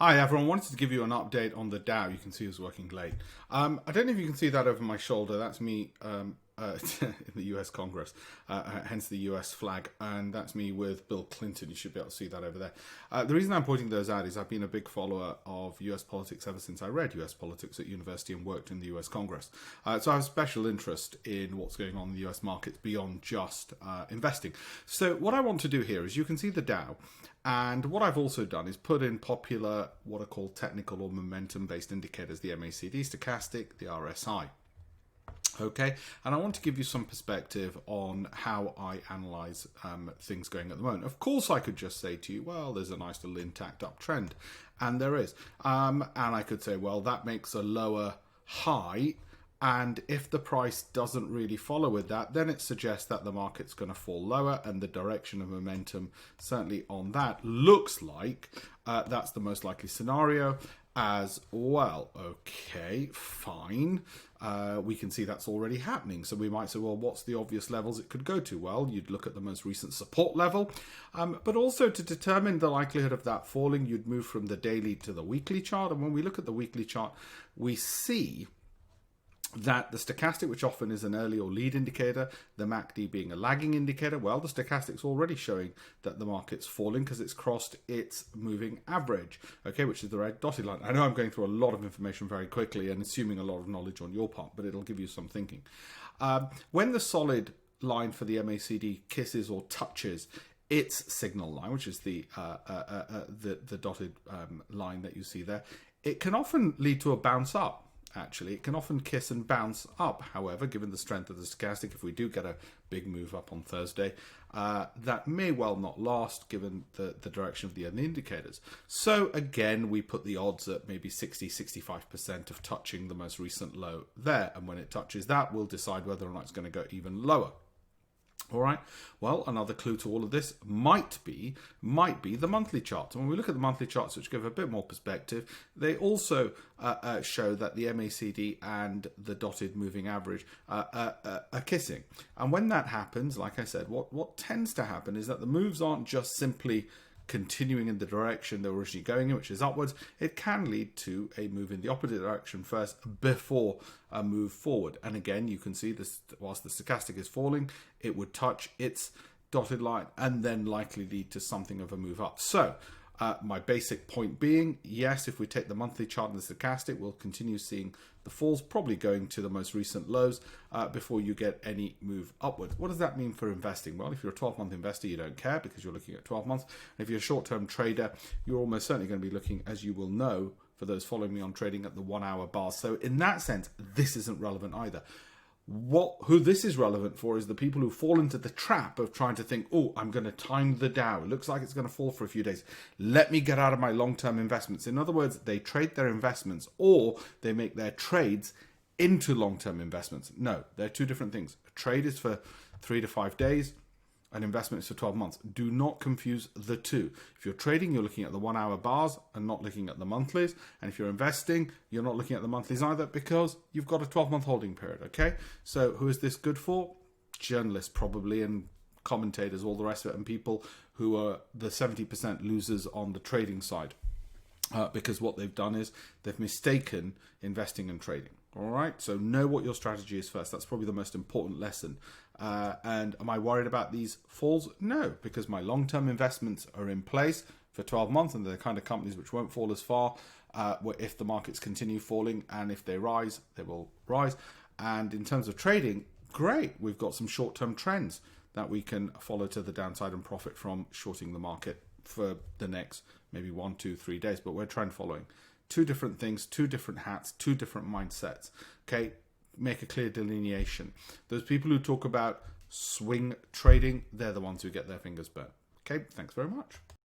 Hi everyone, wanted to give you an update on the Dow. You can see it's working late. I don't know if you can see that over my shoulder. That's me in the US Congress, hence the US flag, and that's me with Bill Clinton. You should be able to see that over there. The reason I'm pointing those out is I've been a big follower of US politics ever since I read US politics at university and worked in the US Congress. So I have a special interest in what's going on in the US markets beyond just investing. So what I want to do here is you can see the Dow. And what I've also done is put in popular, what are called technical or momentum-based indicators, the MACD, stochastic, the RSI. Okay, and I want to give you some perspective on how I analyze things going at the moment. Of course, I could just say to you, well, there's a nice little intact uptrend, and there is. And I could say, well, that makes a lower high. And if the price doesn't really follow with that, then it suggests that the market's going to fall lower, and the direction of momentum, certainly on that, looks like that's the most likely scenario as well. Okay, fine. We can see that's already happening. So we might say, well, what's the obvious levels it could go to? Well, you'd look at the most recent support level, but also to determine the likelihood of that falling, you'd move from the daily to the weekly chart. And when we look at the weekly chart, we see that the stochastic, which often is an early or lead indicator, the MACD being a lagging indicator, well, the stochastic's already showing that the market's falling because it's crossed its moving average, okay, which is the red dotted line. I know I'm going through a lot of information very quickly and assuming a lot of knowledge on your part, but it'll give you some thinking. When the solid line for the MACD kisses or touches its signal line, which is the dotted line that you see there, it can often lead to a bounce up. Actually, it can often kiss and bounce up. However, given the strength of the stochastic, if we do get a big move up on Thursday, that may well not last given the direction of the other indicators. So again, we put the odds at maybe 60-65% of touching the most recent low there. And when it touches that, we'll decide whether or not it's going to go even lower. All right. Well, another clue to all of this might be the monthly charts. And when we look at the monthly charts, which give a bit more perspective, they also show that the MACD and the dotted moving average are kissing. And when that happens, like I said, what tends to happen is that the moves aren't just simply continuing in the direction they were originally going in, which is upwards. It can lead to a move in the opposite direction first before a move forward. And again, you can see this, whilst the stochastic is falling, it would touch its dotted line and then likely lead to something of a move up. So my basic point being, yes, if we take the monthly chart and the stochastic, we'll continue seeing the falls probably going to the most recent lows before you get any move upwards. What does that mean for investing? Well, if you're a 12-month investor, you don't care because you're looking at 12 months. And if you're a short-term trader, you're almost certainly going to be looking, as you will know, for those following me on trading, at the 1-hour bars. So in that sense, this isn't relevant either. Who this is relevant for is the people who fall into the trap of trying to think, oh, I'm going to time the Dow. It looks like it's going to fall for a few days. Let me get out of my long-term investments. In other words, they trade their investments or they make their trades into long-term investments. No, they're two different things. A trade is for 3 to 5 days. An investment is for 12 months. Do not confuse the two. If you're trading, you're looking at the 1-hour bars and not looking at the monthlies. And if you're investing, you're not looking at the monthlies either because you've got a 12-month holding period, okay? So who is this good for? Journalists probably, and commentators, all the rest of it, and people who are the 70% losers on the trading side. Because what they've done is they've mistaken investing and trading. All right, so know what your strategy is first. That's probably the most important lesson. And am I worried about these falls? No, because my long-term investments are in place for 12 months, and they're the kind of companies which won't fall as far if the markets continue falling, and if they rise, they will rise. And in terms of trading, great, we've got some short-term trends that we can follow to the downside and profit from shorting the market for the next maybe 1, 2, 3 days, but we're trend following. Two different things, two different hats, two different mindsets. Okay, make a clear delineation. Those people who talk about swing trading, they're the ones who get their fingers burnt. Okay, thanks very much.